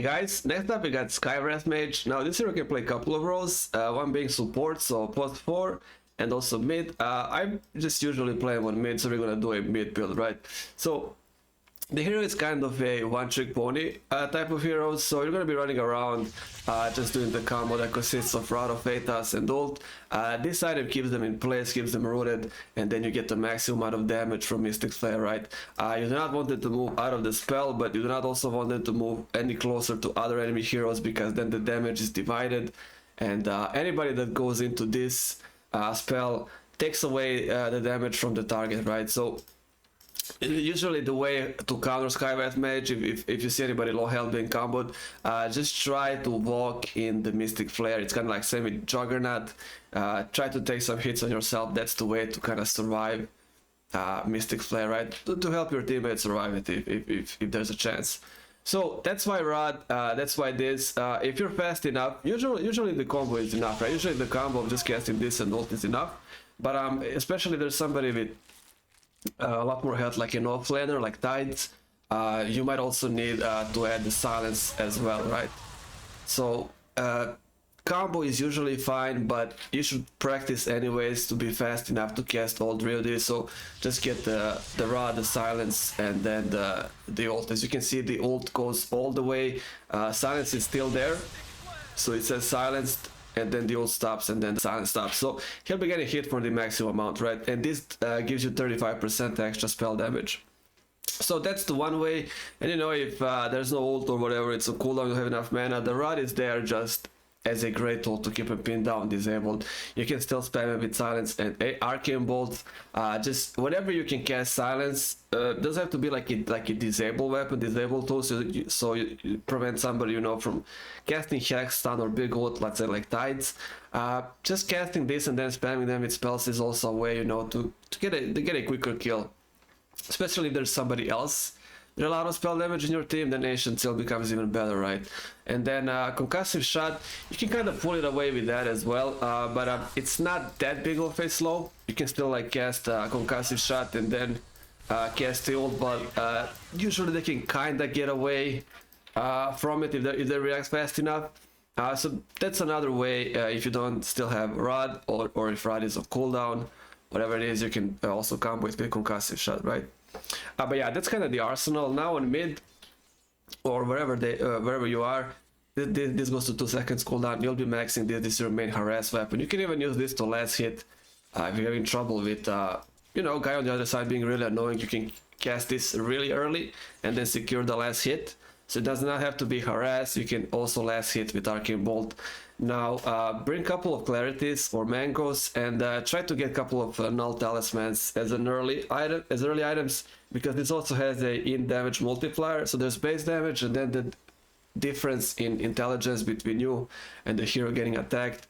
Hey guys, next up we got Skywrath Mage. Now this hero can play a couple of roles, one being support, so post 4, and also mid. I'm just usually playing on mid, so we're gonna do a mid build, right? So the hero is kind of a one-trick pony type of hero, so you're gonna be running around just doing the combo that consists of Rod of Aethas and ult. This item keeps them in place, keeps them rooted, and then you get the maximum amount of damage from Mystic Flare, right? You do not want them to move out of the spell, but you do not also want them to move any closer to other enemy heroes, because then the damage is divided, and anybody that goes into this spell takes away the damage from the target, right? So usually the way to counter Skywrath Mage, if you see anybody low health being comboed, just try to walk in the Mystic Flare. It's kind of like same with Juggernaut. Try to take some hits on yourself. That's the way to kind of survive Mystic Flare, right? To help your teammates survive it if there's a chance. So that's why Rod, that's why this. If you're fast enough, usually the combo is enough, right? Usually the combo of just casting this and ult is enough. But especially there's somebody with a lot more health, like an offlaner, like Tides. You might also need to add the silence as well, right? So combo is usually fine, but you should practice anyways to be fast enough to cast all three of these. So just get the rod, the silence, and then the ult. As you can see, the ult goes all the way. Silence is still there, so it says silenced, and then the ult stops, and then the silence stops. So he'll be getting hit for the maximum amount, right? And this gives you 35% extra spell damage. So that's the one way. And you know, if there's no ult or whatever, it's a cooldown, you have enough mana, the rod is there just as a great tool to keep him pinned down, disabled. You can still spam him with silence and arcane bolt. Just whenever you can cast silence, doesn't have to be like a disabled weapon, disabled tool, so you prevent somebody, you know, from casting hex, stun, or big ult, let's say like Tides. Just casting this and then spamming them with spells is also a way, you know, to get a quicker kill, especially if there's somebody else. There are a lot of spell damage in your team, then Ancient Seal becomes even better, right? And then Concussive Shot, you can kind of pull it away with that as well, but it's not that big of a slow. You can still like cast Concussive Shot and then cast the ult, but usually they can kind of get away from it if they react fast enough. So that's another way if you don't still have Rod, or if Rod is on cooldown, whatever it is, you can also combo with the Concussive Shot, right? But yeah, that's kind of the arsenal. Now on mid, or wherever you are, this goes to 2 seconds cooldown. You'll be maxing this. This is your main harass weapon. You can even use this to last hit. If you're having trouble with, you know, guy on the other side being really annoying, you can cast this really early and then secure the last hit. So it does not have to be harass. You can also last hit with Arcane Bolt. Now bring a couple of Clarities or Mangoes and try to get a couple of Null Talismans as early items, because this also has a in damage multiplier. So there's base damage, and then the difference in intelligence between you and the hero getting attacked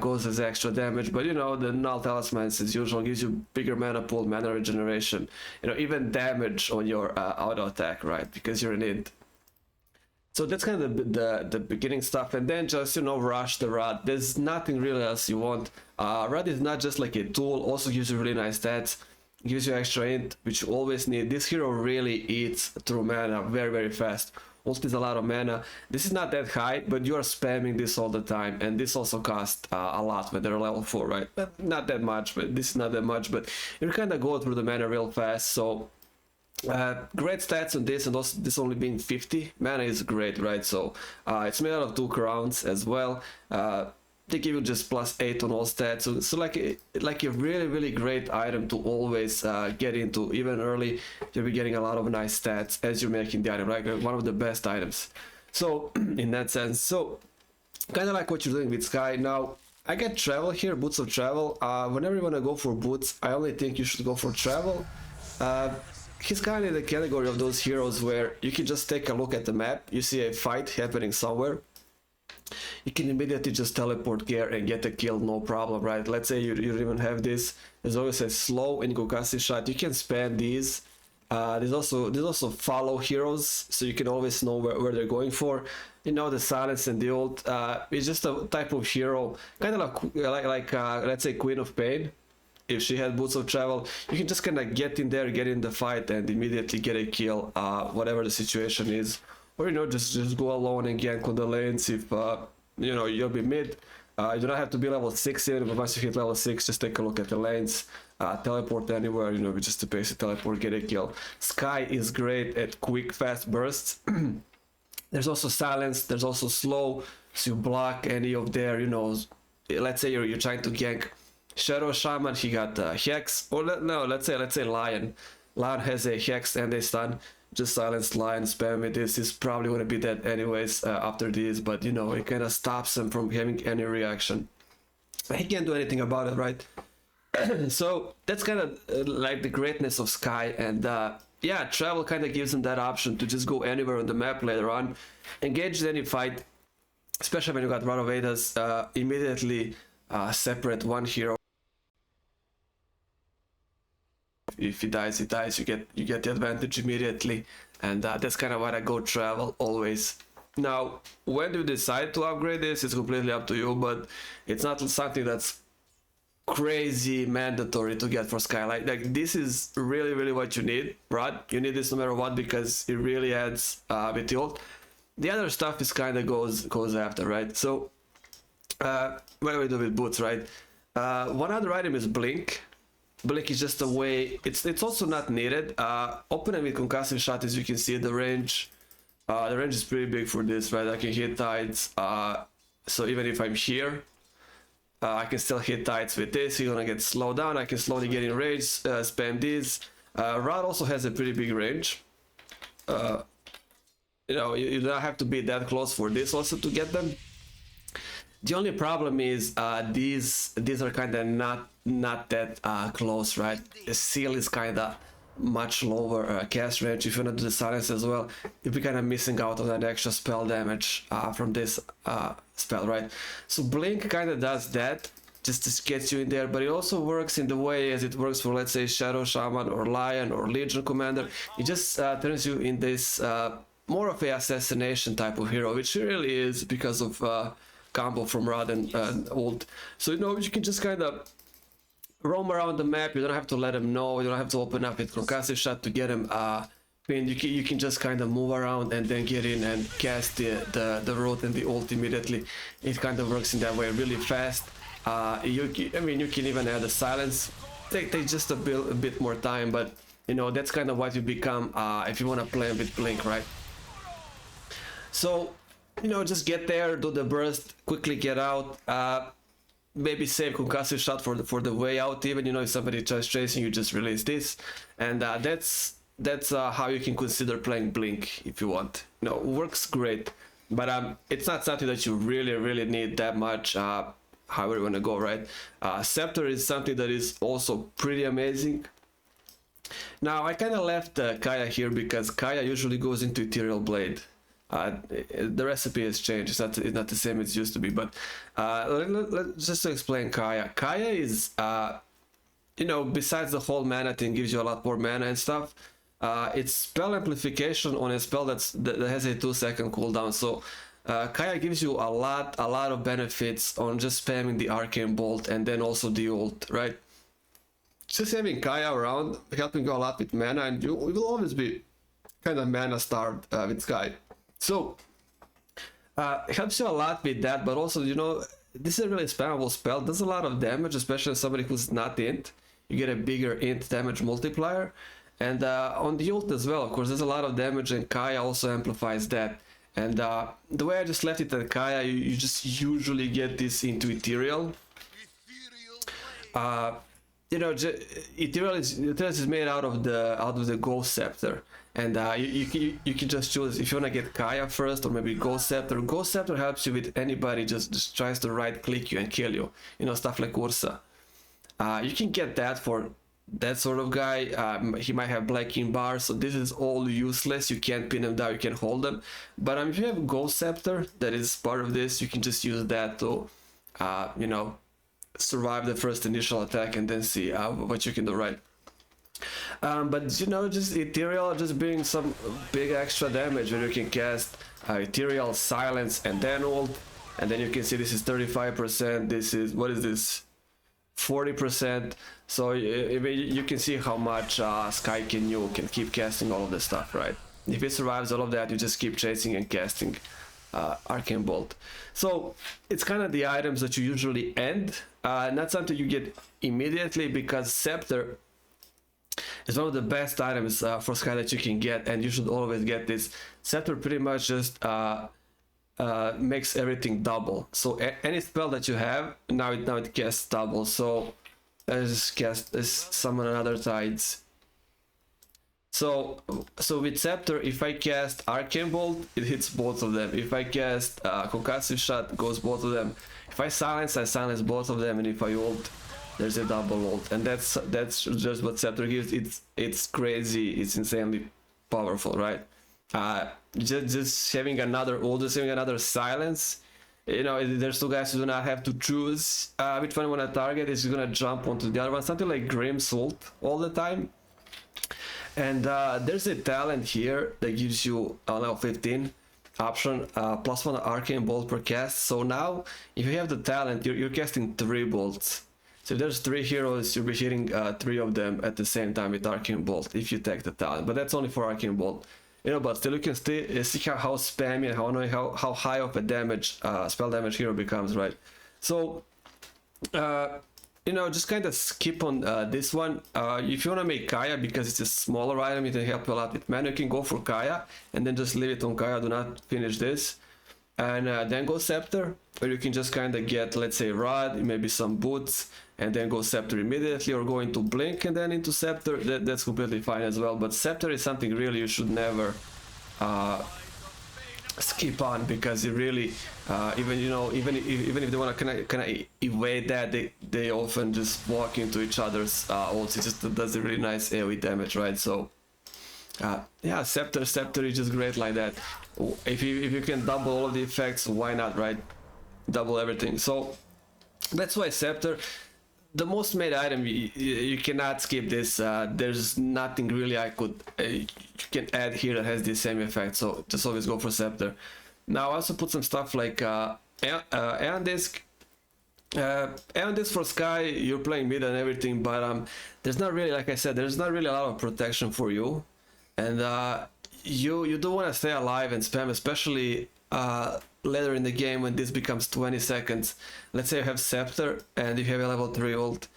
goes as extra damage. But you know, the Null Talismans as usual gives you bigger mana pool, mana regeneration, you know, even damage on your auto attack, right? Because you're an int. So that's kind of the beginning stuff, and then just, you know, rush the Rod. There's nothing really else you want. Rod is not just like a tool, also gives you really nice stats, gives you extra int, which you always need. This hero really eats through mana very, very fast. Ult is a lot of mana. This is not that high, but you are spamming this all the time, and this also costs a lot when they're level 4, right? But not that much, but this is not that much, but you kind of go through the mana real fast, so great stats on this, and also this only being 50 mana is great, right? So it's made out of 2 crowns as well. They give you just +8 on all stats, so like a really great item to always get into. Even early, you'll be getting a lot of nice stats as you're making the item, right? One of the best items. So in that sense, so kind of like what you're doing with Sky. Now I get travel here, Boots of Travel. Whenever you want to go for boots, I only think you should go for travel. He's kind of in the category of those heroes where you can just take a look at the map, you see a fight happening somewhere, you can immediately just teleport gear and get a kill, no problem, right? Let's say you even have this, there's always a slow and concussive shot, you can spam these. There's also follow heroes, so you can always know where they're going for. You know, the silence and the ult, it's just a type of hero, kind of like let's say Queen of Pain. If she had Boots of Travel, you can just kind of get in there, get in the fight, and immediately get a kill, whatever the situation is. or you know, just go alone and gank on the lanes if you know you'll be mid. You do not have to be level 6 even, but once you hit level 6, just take a look at the lanes. Teleport anywhere, you know, just to basic teleport, get a kill. Sky is great at quick, fast bursts. There's also silence, there's also slow, so you block any of their, you know, let's say you're trying to gank Shadow Shaman, he got Hex, or no, let's say Lion. Lion has a Hex and a stun. Just silence Lion, spam with this. He's probably gonna be dead anyways after this, but you know, it kind of stops him from having any reaction. He can't do anything about it, right? So that's kind of like the greatness of Sky, and yeah, travel kind of gives him that option to just go anywhere on the map later on, engage any fight, especially when you got Ranovadas, immediately separate one hero. If he dies, he dies. You get the advantage immediately, and that's kind of why I go travel always. Now, when you decide to upgrade this, it's completely up to you, but it's not something that's crazy mandatory to get for Sky. Like this is really what you need, right? You need this no matter what because it really adds with the ult. The other stuff is kind of goes after, right? So what do we do with boots, right? One other item is blink. Blink is just a way. It's also not needed. Opening with concussive shot, as you can see, the range is pretty big for this, right? I can hit tides. So even if I'm here, I can still hit tides with this. You're gonna get slowed down. I can slowly get in range, spam this. Rod also has a pretty big range. You know, you don't have to be that close for this also to get them. The only problem is these are kind of not that close, right? The seal is kind of much lower cast range. If you want to do the silence as well, you'll be kind of missing out on that extra spell damage from this spell, right? So blink kind of does that, just to get you in there, but it also works in the way as it works for, let's say, Shadow Shaman or Lion or Legion Commander. It just turns you in this more of a assassination type of hero, which it really is because of combo from Rod and ult. So you know, you can just kind of roam around the map. You don't have to let him know. You don't have to open up with concussive shot to get him pinned. You can just kind of move around and then get in and cast the root and the ult immediately. It kind of works in that way really fast. I mean, you can even add a silence. Take just a bit more time, but you know, that's kind of what you become if you want to play with blink, right? So you know, just get there, do the burst, quickly get out. Maybe save concussive shot for the way out. Even, you know, if somebody tries chasing you, just release this, and that's how you can consider playing blink if you want. You know, works great, but it's not something that you really need that much. However you want to go, right? Scepter is something that is also pretty amazing. Now I kind of left Kaya here because Kaya usually goes into Ethereal Blade. The recipe has changed. It's not the same as it used to be, but just to explain Kaya. Kaya is, you know, besides the whole mana thing, gives you a lot more mana and stuff. It's spell amplification on a spell that has a 2-second cooldown. So Kaya gives you a lot of benefits on just spamming the Arcane Bolt and then also the ult, right? Just having Kaya around, helping you a lot with mana, and you will always be kind of mana starved with Sky. So it helps you a lot with that, but also, you know, this is a really spammable spell. Does a lot of damage, especially as somebody who's not int. You get a bigger int damage multiplier, and on the ult as well, of course, there's a lot of damage, and Kaya also amplifies that. And the way I just left it at Kaya, you just usually get this into Ethereal. You know, Ethereal is made out of the Ghost Scepter. And you can just choose if you want to get Kaya first or maybe Ghost Scepter. Ghost Scepter helps you with anybody just tries to right click you and kill you. You know, stuff like Ursa. You can get that for that sort of guy. He might have Black King bars, so this is all useless. You can't pin him down, you can hold them. But if you have Ghost Scepter that is part of this, you can just use that to, you know, survive the first initial attack and then see what you can do, right? But you know, just Ethereal just being some big extra damage where you can cast Ethereal, Silence, and then ult, and then you can see this is 35%. This is, what is this, 40%. So you can see how much Sky can keep casting all of this stuff, right? If it survives all of that, you just keep chasing and casting Arcane Bolt. So it's kind of the items that you usually end, not something you get immediately, because Scepter is one of the best items for Sky that you can get, and you should always get this. Scepter pretty much just makes everything double. So any spell that you have, now it casts double. So let's summon another Tides. So with Scepter, if I cast Arcane Bolt, it hits both of them. If I cast Concussive Shot, goes both of them. If I silence both of them, and if I ult, there's a double ult. And that's just what Scepter gives. It's crazy. It's insanely powerful, right? Just having another ult, just having another silence. You know, there's two guys who do not have to choose which one you want to target. Is gonna jump onto the other one. Something like Grim's ult all the time. And there's a talent here that gives you now 15 option, +1 Arcane Bolt per cast. So now if you have the talent, you're casting 3 bolts. So if there's 3 heroes, you'll be hitting 3 of them at the same time with Arcane Bolt if you take the talent. But that's only for Arcane Bolt. You know, but still you can still see how spammy and how annoying, how high of a damage spell damage hero becomes, right? So you know, just kind of skip on this one. If you want to make Kaya, because it's a smaller item, it can help you a lot with mana, you can go for Kaya and then just leave it on Kaya, do not finish this. And then go Scepter, or you can just kind of get, let's say, Rod, maybe some boots, and then go Scepter immediately, or go into Blink and then into Scepter. That's completely fine as well. But Scepter is something really you should never skip on, because it really even if they want to kind of evade that, they often just walk into each other's ults. It just does a really nice AoE damage, right? So yeah, Scepter is just great like that. If you can double all of the effects, why not, right? Double everything. So that's why Scepter, the most made item, you cannot skip this. There's nothing really you can add here that has the same effect, so just always go for Scepter. Now I also put some stuff like Aeon Disc. Aeon Disc for Sky, you're playing mid and everything, but there's not really, like I said, there's not really a lot of protection for you, and you do want to stay alive and spam, especially later in the game when this becomes 20 seconds. Let's say you have Scepter and if you have a level 3 ult,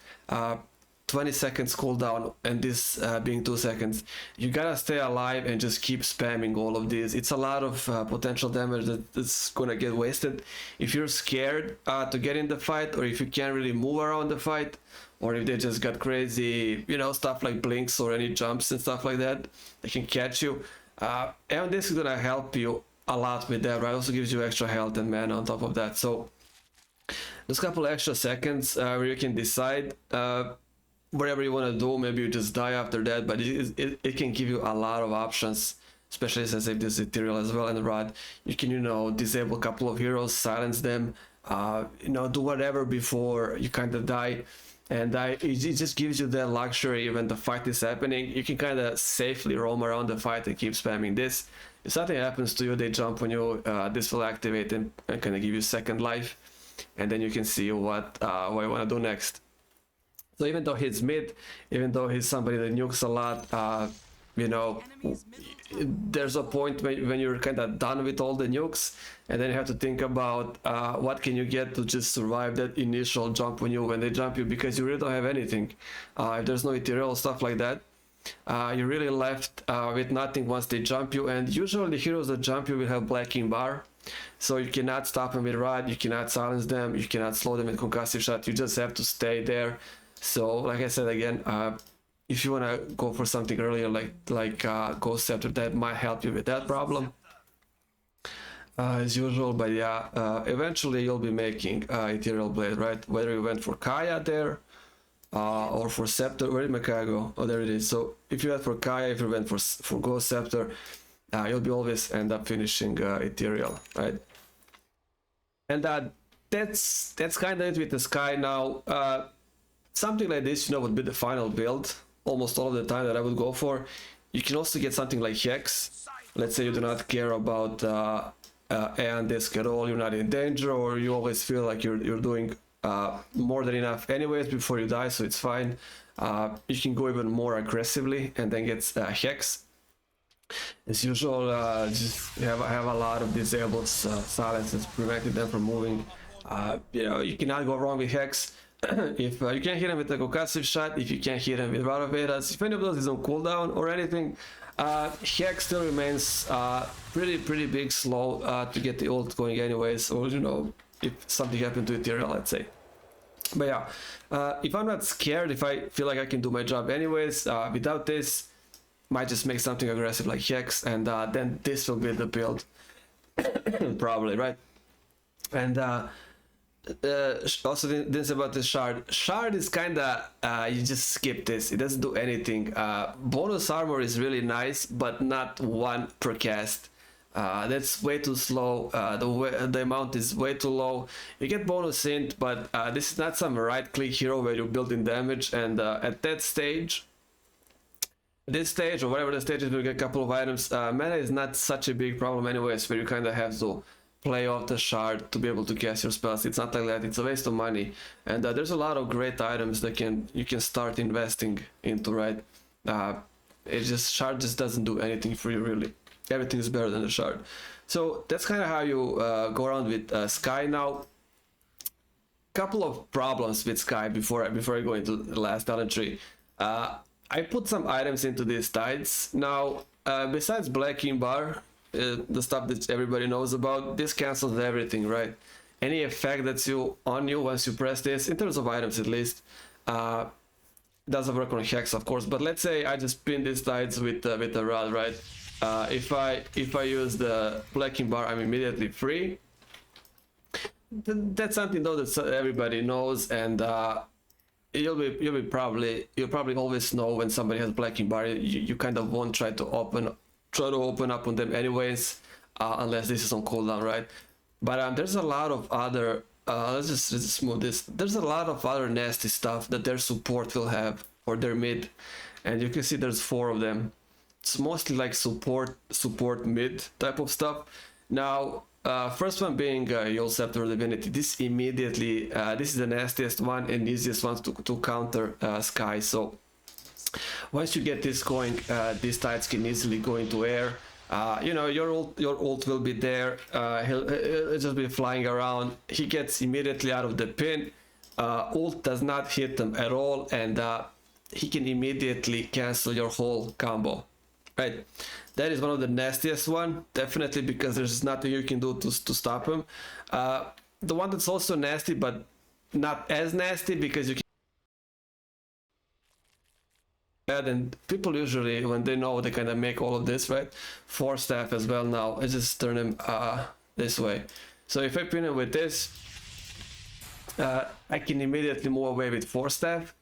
20 seconds cooldown, and this being 2 seconds, you gotta stay alive and just keep spamming all of these. It's a lot of potential damage that's gonna get wasted if you're scared to get in the fight, or if you can't really move around the fight, or if they just got crazy, you know, stuff like blinks or any jumps and stuff like that, they can catch you. And this is gonna help you a lot with that, right? Also gives you extra health and mana on top of that. So there's a couple extra seconds where you can decide whatever you want to do. Maybe you just die after that, but it can give you a lot of options, especially since if there's Ethereal as well and Rod. You can, you know, disable a couple of heroes, silence them, you know, do whatever before you kind of die. And it just gives you that luxury when the fight is happening. You can kind of safely roam around the fight and keep spamming this. If something happens to you, they jump on you, this will activate and kind of give you second life, and then you can see what you want to do next. So even though he's mid, even though he's somebody that nukes a lot, you know, there's a point when you're kind of done with all the nukes, and then you have to think about what can you get to just survive that initial jump on you when they jump you, because you really don't have anything. If there's no ethereal stuff like that, you're really left with nothing once they jump you, and usually the heroes that jump you will have blacking bar, so you cannot stop them with Rod, you cannot silence them, you cannot slow them with Concussive Shot, you just have to stay there. So like I said again, if you want to go for something earlier like Ghost Scepter, that might help you with that problem as usual. But yeah, eventually you'll be making Ethereal Blade, right? Whether you went for Kaya there or for Scepter. Where did my Kaya go? Oh, there it is. So if you went for Kaya, if you went for Ghost Scepter, you'll be always end up finishing Ethereal, right? And that's kind of it with the Sky. Now something like this, you know, would be the final build almost all of the time that I would go for. You can also get something like Hex. Let's say you do not care about Aeon Disc at all, you're not in danger, or you always feel like you're doing more than enough anyways before you die, so it's fine. You can go even more aggressively and then get Hex. As usual, just have a lot of disabled silences preventing them from moving. You know, you cannot go wrong with Hex. If you can't hit him with a concussive shot, if you can't hit him with Radavedas, if any of those is on cooldown or anything, Hex still remains pretty big slow to get the ult going anyways, or you know, if something happened to Ethereal, let's say. But yeah, if I'm not scared, if I feel like I can do my job anyways, without this, might just make something aggressive like Hex, and then this will be the build, probably, right? And also this about the shard. Shard is kinda you just skip this. It doesn't do anything. Bonus armor is really nice, but not one per cast. That's way too slow. The amount is way too low. You get bonus int, but this is not some right-click hero where you're building damage. And at that stage, this stage or whatever the stage is, you get a couple of items. Mana is not such a big problem anyways, where you kind of have to play off the shard to be able to cast your spells. It's not like that. It's a waste of money, and there's a lot of great items that you can start investing into, right? Shard just doesn't do anything for you really. Everything is better than the shard. So that's kind of how you go around with Sky. Now, couple of problems with Sky before I go into the last talent tree. I put some items into these tides. Now, besides Blacking Bar, the stuff that everybody knows about, this cancels everything, right? Any effect that's on you once you press this, in terms of items at least, doesn't work on Hex, of course. But let's say I just pin these tides with the rod, right? If I use the Blacking Bar, I'm immediately free. That's something though that everybody knows, and you'll probably always know when somebody has Blacking Bar. You kind of won't try to open up on them anyways, unless this is on cooldown, right? But there's a lot of other let's just move this. There's a lot of other nasty stuff that their support will have for their mid, and you can see there's 4 of them. It's mostly like support mid type of stuff. Now, first one being Yule Scepter Divinity. This immediately, this is the nastiest one and easiest one to counter Sky. So once you get this going, these tides can easily go into air. You know, your ult will be there. He'll just be flying around. He gets immediately out of the pin. Ult does not hit them at all, and he can immediately cancel your whole combo. Right, that is one of the nastiest one, definitely, because there's nothing you can do to stop him. The one that's also nasty, but not as nasty, because you can. And people usually, when they know, they kind of make all of this, right? Force staff as well. Now I just turn him this way. So if I pin him with this, I can immediately move away with force staff.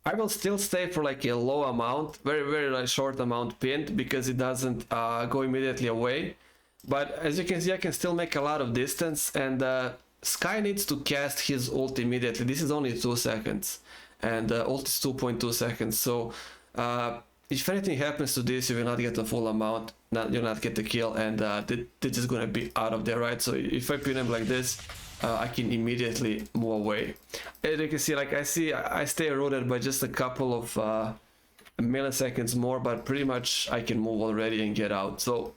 I will still stay for like a low amount, very like short amount pinned, because it doesn't go immediately away. But as you can see, I can still make a lot of distance, and Sky needs to cast his ult immediately. This is only 2 seconds, and ult is 2.2 seconds. So if anything happens to this, you will not get the full amount, you'll not get the kill, and they're just gonna be out of there, right? So if I pin him like this, I can immediately move away. As you can see, like I stay eroded by just a couple of milliseconds more, but pretty much I can move already and get out. So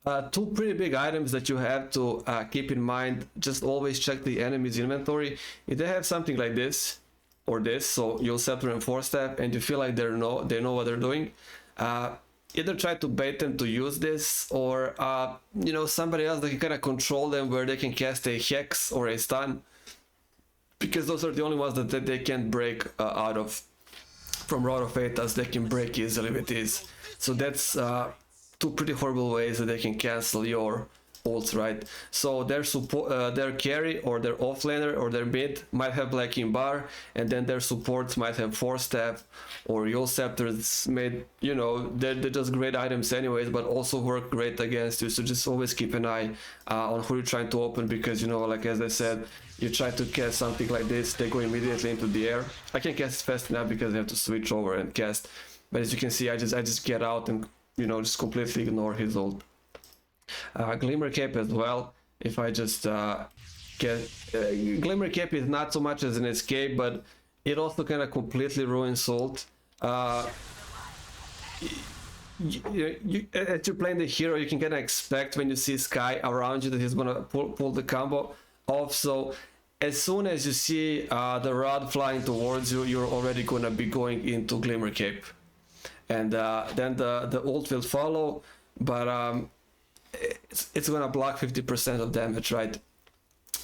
2 pretty big items that you have to keep in mind. Just always check the enemy's inventory. If they have something like this or this, so you'll Scepter and Force Staff, and you feel like they know what they're doing, either try to bait them to use this, or you know, somebody else that can kind of control them, where they can cast a Hex or a stun, because those are the only ones that they can break out of. From Rod of Aethas, they can break easily with this. So that's 2 pretty horrible ways that they can cancel your ults, right? So their support, their carry or their offlaner or their mid might have Blacking Bar, and then their supports might have Force Staff or Yule Scepters. Made, you know, they're just great items anyways, but also work great against you. So just always keep an eye on who you're trying to open, because, you know, like as I said, you try to cast something like this, they go immediately into the air. I can cast fast enough because I have to switch over and cast, but as you can see, I just get out and, you know, just completely ignore his ult. Glimmer Cape as well. If I just get Glimmer Cape is not so much as an escape, but it also kind of completely ruins ult. as you're playing the hero, you can kind of expect when you see Sky around you that he's gonna pull the combo off. So as soon as you see the rod flying towards you, you're already gonna be going into Glimmer Cape, and then the ult will follow, but it's gonna block 50% of damage, right?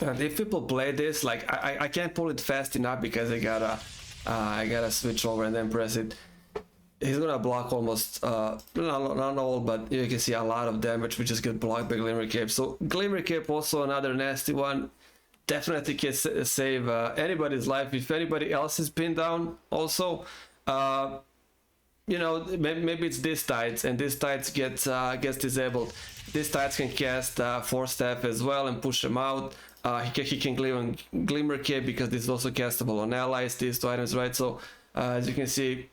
And if people play this, like I can't pull it fast enough because I gotta switch over and then press it. He's gonna block almost not all, but you can see a lot of damage which is get blocked by Glimmer Cape. So Glimmer Cape also another nasty one. Definitely can save anybody's life if anybody else is pinned down. Also, you know, maybe it's this tides and this tides gets disabled. This tides can cast Force Staff as well and push him out. He can Glimmer Cape because this is also castable on allies, these two items, right? So as you can see,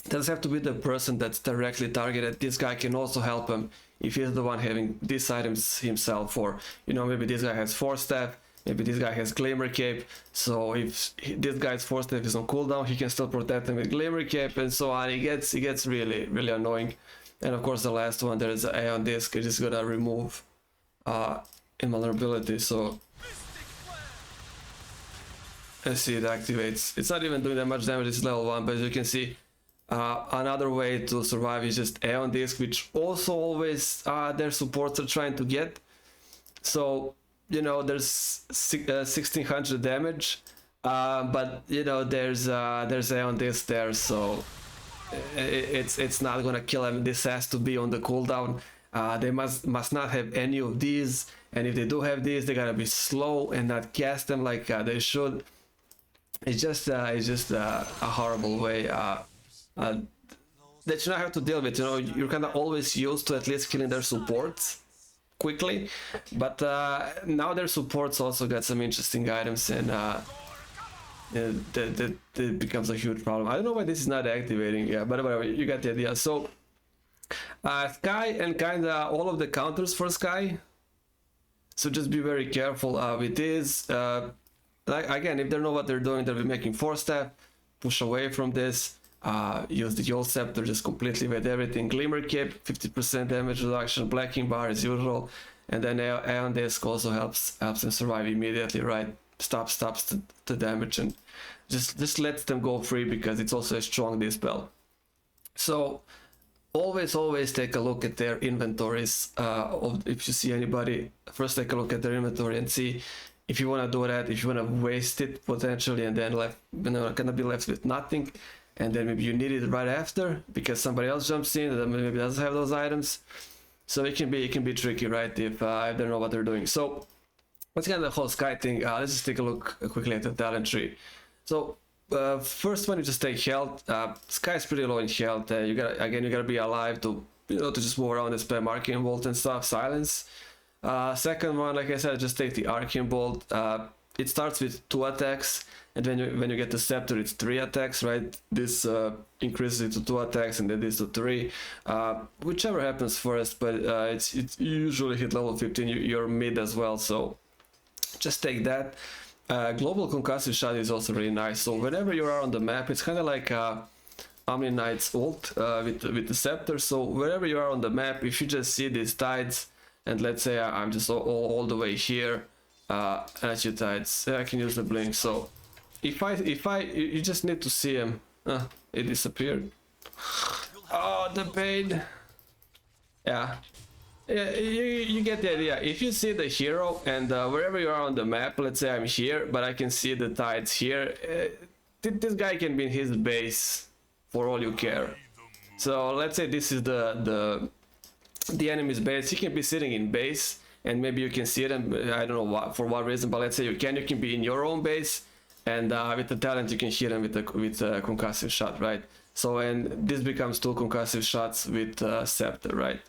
it doesn't have to be the person that's directly targeted. This guy can also help him if he's the one having these items himself, or you know, maybe this guy has Force Staff, maybe this guy has Glimmer Cape. So if this guy's Force Staff is on cooldown, he can still protect him with Glimmer Cape and so on. It gets really annoying. And of course the last one, there is an Aeon Disc, it is gonna remove invulnerability. So let's see, it activates. It's not even doing that much damage, it's level 1, but as you can see, another way to survive is just Aeon Disc, which also always their supports are trying to get. So, you know, there's 1600 damage, but you know, there's Aeon Disc there, so it's not gonna kill him. This has to be on the cooldown. They must not have any of these, and if they do have these, they gotta be slow and not cast them like they should. It's just a horrible way that you not have to deal with. You know, you're kind of always used to at least killing their supports quickly, but now their supports also got some interesting items, and that becomes a huge problem. I don't know why this is not activating, yeah, but whatever, you got the idea. So Sky and kinda all of the counters for Sky, so just be very careful with this. Like again, if they know what they're doing, they'll be making Force Staff, push away from this, use the Yol Scepter, just completely with everything. Glimmer Cape, 50% damage reduction, Blacking Bar as usual, and then Aeon Disc also helps them survive immediately, right? Stops the damage and just lets them go free because it's also a strong dispel. So always take a look at their inventories. If you see anybody, first take a look at their inventory and see if you want to do that, if you want to waste it potentially and then gonna be left with nothing, and then maybe you need it right after because somebody else jumps in that maybe doesn't have those items. So it can be tricky, right, if they don't know what they're doing. So let's get the whole Sky thing. Let's just take a look quickly at the talent tree. So first one, you just take health. Sky's pretty low in health. You gotta be alive to to just move around and spam Arcane Bolt and stuff. Silence. Second one, like I said, just take the Arcane Bolt. It starts with 2 attacks, and when you get the Scepter, it's 3 attacks, right? This increases it to 2 attacks, and then this to 3. Whichever happens first, but it's usually hit level 15. You're mid as well, so just take that. Global Concussive Shot is also really nice. So whenever you are on the map, it's kind of like Omni Knight's ult with the Scepter. So wherever you are on the map, if you just see these tides, and let's say I'm just all the way here, at your tides, I can use the blink. So if you just need to see him. It disappeared. Oh, the pain. Yeah. Yeah, you get the idea. If you see the hero and wherever you are on the map, let's say I'm here, but I can see the tides here, this guy can be in his base for all you care. So let's say this is the enemy's base. He can be sitting in base, and maybe you can see them. I don't know for what reason, but let's say you can be in your own base, and with the talent you can hit him with a concussive shot, right? So and this becomes 2 concussive shots with Scepter, right?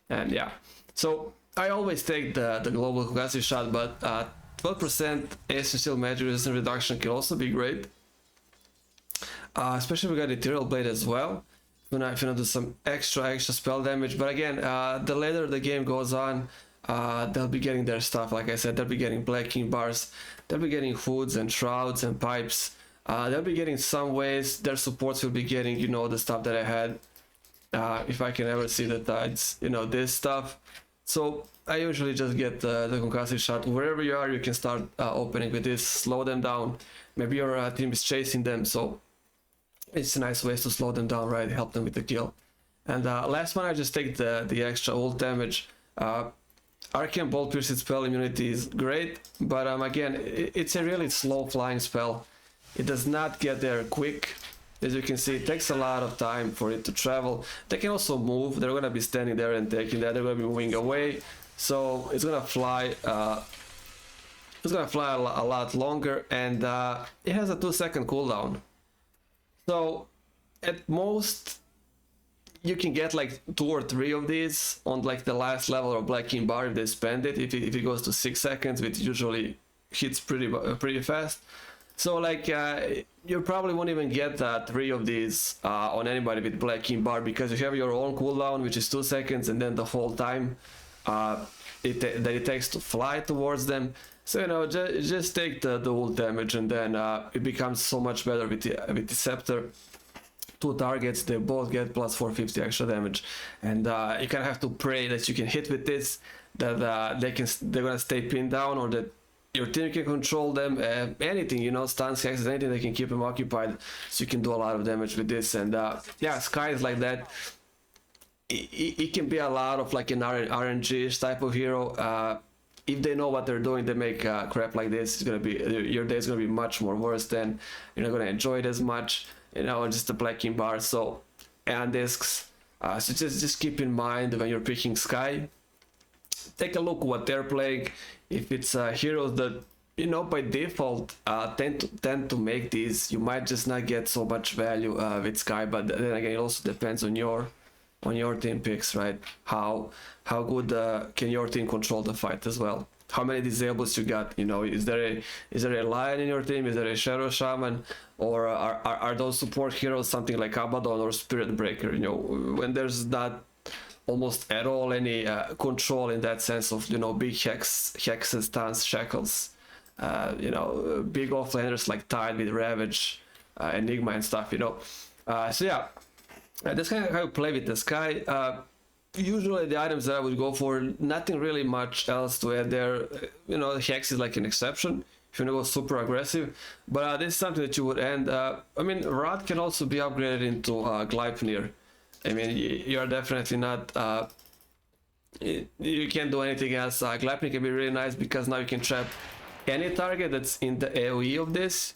And yeah, so I always take the global concussive shot, but 12% essential magic resistance reduction can also be great. Especially if we got Ethereal Blade as well. If you want to do some extra spell damage. But again, the later the game goes on, they'll be getting their stuff. Like I said, they'll be getting Blacking Bars, they'll be getting hoods and shrouds and pipes. They'll be getting some ways. Their supports will be getting, the stuff that I had. if I can ever see the tides, you know, this stuff. So I usually just get the concussive shot. Wherever you are, you can start opening with this, slow them down. Maybe your team is chasing them, so it's a nice way to slow them down, right? Help them with the kill. And last one, I just take the extra ult damage. Arcane Bolt Piercing spell immunity is great, but again, it's a really slow flying spell. It does not get there quick. As you can see, it takes a lot of time for it to travel. They can also move. They're gonna be standing there and taking that. They're gonna be moving away, so it's gonna fly. It's gonna fly a lot longer, and it has a 2-second cooldown. So at most, you can get like 2 or 3 of these on like the last level of Black King Bar if they spend it. If it goes to 6 seconds, which usually hits pretty fast. So like you probably won't even get 3 of these on anybody with Black King Bar, because you have your own cooldown, which is 2 seconds, and then the whole time that it takes to fly towards them. So you know, just take the ult damage, and then it becomes so much better with the scepter. 2 targets, they both get plus 450 extra damage, and you kind of have to pray that you can hit with this, that they're gonna stay pinned down, or that your team can control them. Anything, you know, stuns, hexes, anything that can keep them occupied, so you can do a lot of damage with this. And yeah, Sky is like that. It can be a lot of like an RNG type of hero. If they know what they're doing, they make crap like this. It's gonna be, your day is gonna be much more worse. Than you're not gonna enjoy it as much. You know, just the Black King Bar. So, and discs. So just keep in mind when you're picking Sky, take a look what they're playing. If it's heroes that, you know, by default tend to make these, you might just not get so much value with Sky. But then again, it also depends on your team picks, right? How good can your team control the fight as well? How many disables you got? You know, is there a lion in your team? Is there a shadow shaman? Or are those support heroes something like Abaddon or Spirit Breaker? You know, when there's not almost at all any control in that sense of, you know, big hexes, stuns, shackles, you know, big offlaners like Tide with Ravage, Enigma and stuff, you know. So yeah, that's kind of how you play with the Sky. Usually the items that I would go for, nothing really much else to add there. You know, Hex is like an exception if you want to go super aggressive, but this is something that you would end. I mean, Rod can also be upgraded into Gleipnir. I mean, you're definitely not, you can't do anything else. Gleipnir can be really nice because now you can trap any target that's in the AoE of this,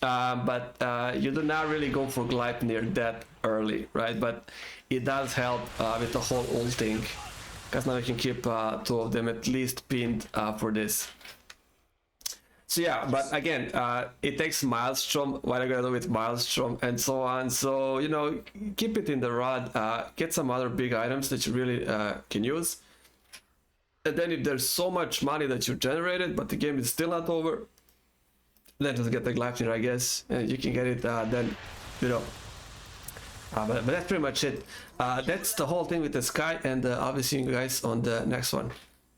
but you do not really go for Gleipnir that early, right? But it does help with the whole ult thing, because now you can keep 2 of them at least pinned for this. So yeah, but again, it takes Maelstrom, what are you gonna do with Maelstrom, and so on. So, you know, keep it in the rod, get some other big items that you really can use. And then if there's so much money that you generated, but the game is still not over, then just get the Gleipnir, I guess, and you can get it then, you know. But that's pretty much it. That's the whole thing with the Sky, and I'll be seeing you guys on the next one.